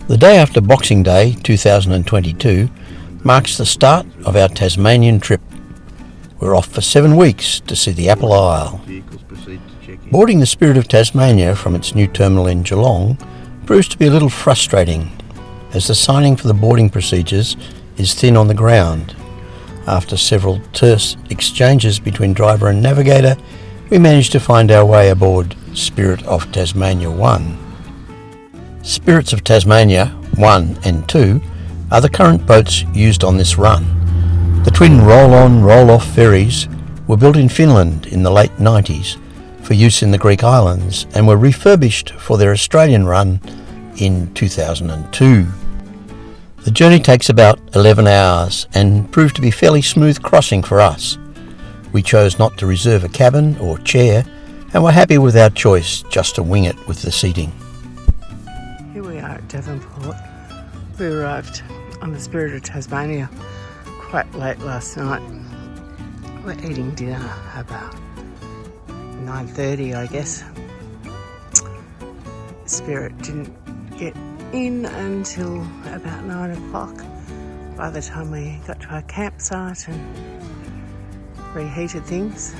The day after Boxing Day 2022 marks the start of our Tasmanian trip. We're off for 7 weeks to see the Apple Isle. Boarding the Spirit of Tasmania from its new terminal in Geelong proves to be a little frustrating, as the signing for the boarding procedures is thin on the ground. After several terse exchanges between driver and navigator, we managed to find our way aboard Spirit of Tasmania 1. Spirits of Tasmania 1 and 2 are the current boats used on this run. The twin roll-on, roll-off ferries were built in Finland in the late 90s for use in the Greek islands and were refurbished for their Australian run in 2002. The journey takes about 11 hours and proved to be fairly smooth crossing for us. We chose not to reserve a cabin or chair and were happy with our choice just to wing it with the seating. Here we are at Devonport. We arrived on the Spirit of Tasmania quite late last night. We're eating dinner about 9:30, I guess. Spirit didn't get in until about 9 o'clock. By the time we got to our campsite and reheated things.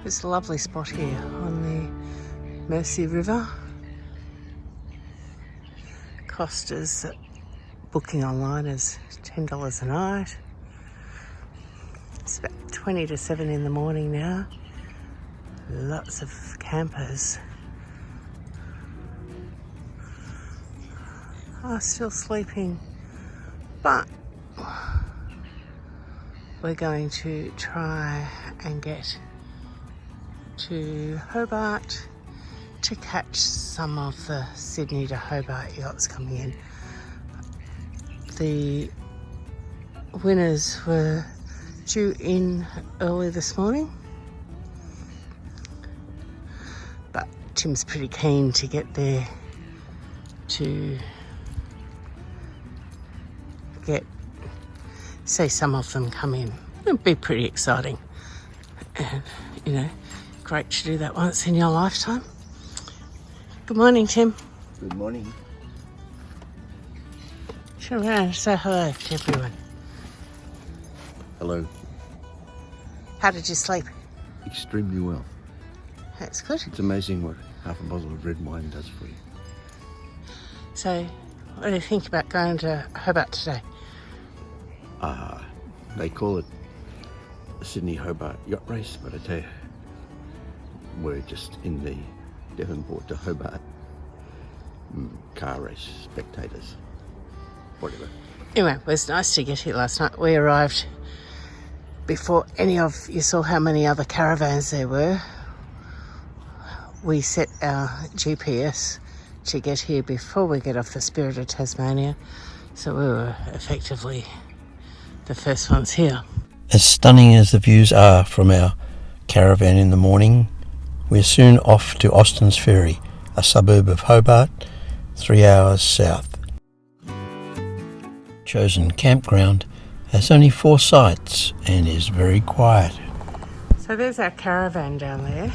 It's a lovely spot here on the Mersey River. Cost us booking online is $10 a night. It's about 20 to 7 in the morning now. Lots of campers are still sleeping, but we're going to try and get to Hobart to catch some of the Sydney to Hobart yachts coming in. The winners were due in early this morning, but Tim's pretty keen to get there to see some of them come in. It'll be pretty exciting, and great to do that once in your lifetime. Good morning, Tim. Good morning. Turn around and say hello to everyone. Hello. How did you sleep? Extremely well. That's good. It's amazing what half a bottle of red wine does for you. So, what do you think about going to Hobart today? They call it the Sydney Hobart Yacht Race, but I tell you, we're just in the Devonport to Hobart car race, spectators, whatever. Anyway, it was nice to get here last night. We arrived before any of you saw how many other caravans there were. We set our GPS to get here before we get off the Spirit of Tasmania, so we were effectively the first ones here. As stunning as the views are from our caravan in the morning, we're soon off to Austin's Ferry, a suburb of Hobart, 3 hours south. Chosen campground has only 4 sites and is very quiet. So there's our caravan down there,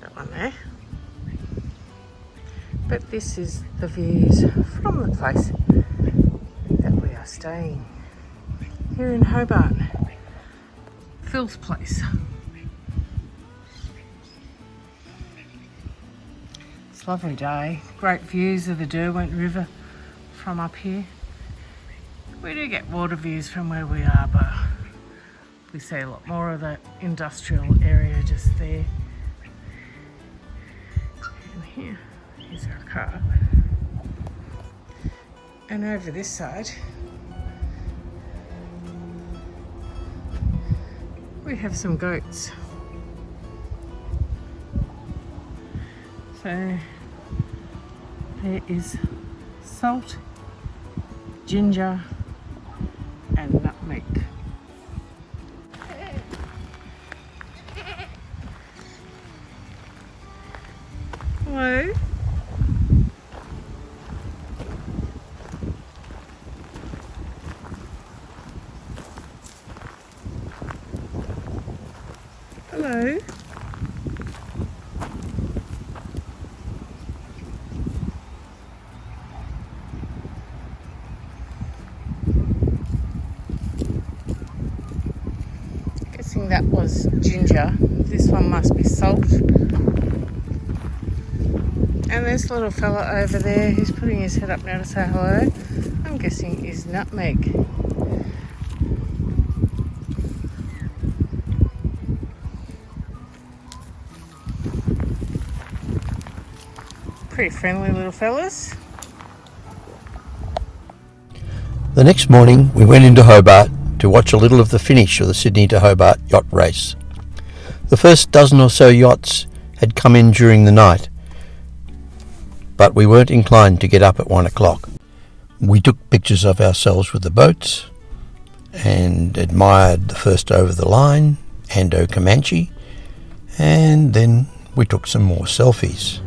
that one there. But this is the views from the place that we are staying here in Hobart. Phil's place. It's a lovely day. Great views of the Derwent River from up here. We do get water views from where we are, but we see a lot more of that industrial area just there. And here's our car. And over this side, we have some goats. So there is salt, ginger, and nutmeg. Hello. Hello. This one must be salt. And this little fella over there, he's putting his head up now to say hello. I'm guessing is nutmeg. Pretty friendly little fellas. The next morning we went into Hobart to watch a little of the finish of the Sydney to Hobart Yacht Race. The first dozen or so yachts had come in during the night, but we weren't inclined to get up at 1 o'clock. We took pictures of ourselves with the boats and admired the first over the line, Ando Comanche, and then we took some more selfies.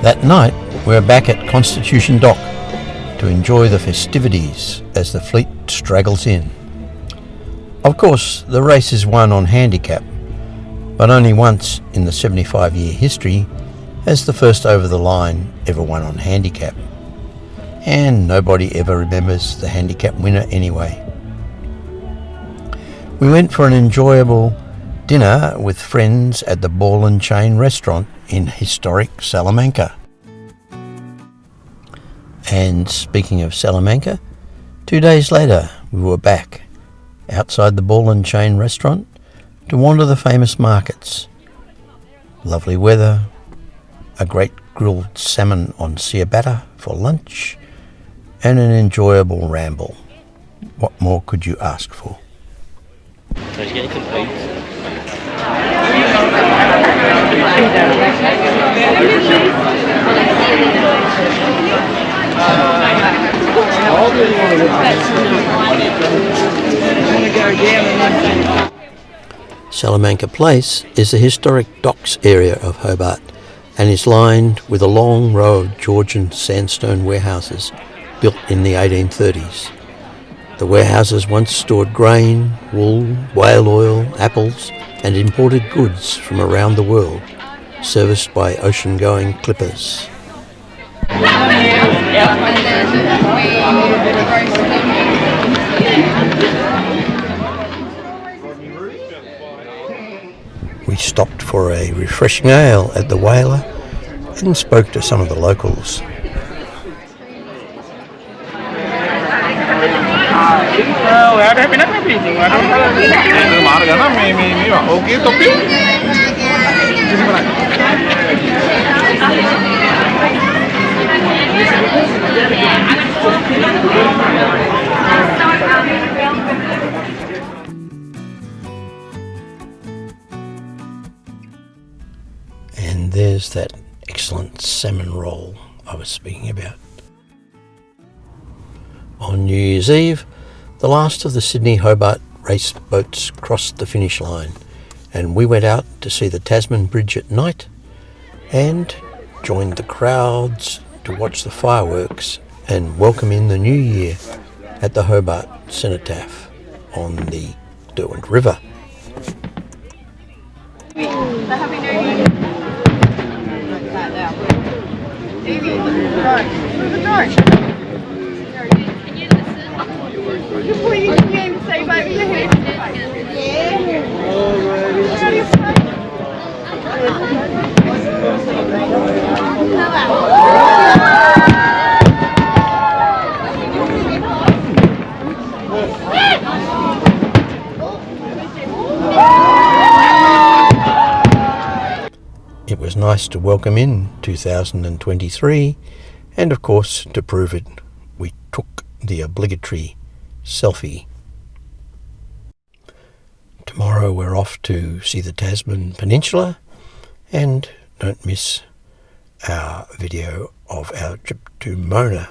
That night we were back at Constitution Dock to enjoy the festivities as the fleet straggles in. Of course, the race is won on handicap, but only once in the 75-year history has the first over the line ever won on handicap. And nobody ever remembers the handicap winner anyway. We went for an enjoyable dinner with friends at the Ball and Chain restaurant in historic Salamanca. And speaking of Salamanca, 2 days later we were back outside the Ball and Chain restaurant to wander the famous markets. Lovely weather, a great grilled salmon on ciabatta for lunch, and an enjoyable ramble. What more could you ask for? So you get compete. Salamanca Place is the historic docks area of Hobart and is lined with a long row of Georgian sandstone warehouses built in the 1830s. The warehouses once stored grain, wool, whale oil, apples and imported goods from around the world, serviced by ocean-going clippers. We stopped for a refreshing ale at the Whaler and spoke to some of the locals. was that excellent salmon roll I was speaking about. On New Year's Eve, the last of the Sydney Hobart race boats crossed the finish line, and we went out to see the Tasman Bridge at night and joined the crowds to watch the fireworks and welcome in the new year at the Hobart Cenotaph on the Derwent River. Happy New Year. Before you can even say over your head. It was nice to welcome in 2023, and of course, to prove it, we took the obligatory selfie. Tomorrow we're off to see the Tasman Peninsula, and don't miss our video of our trip to Mona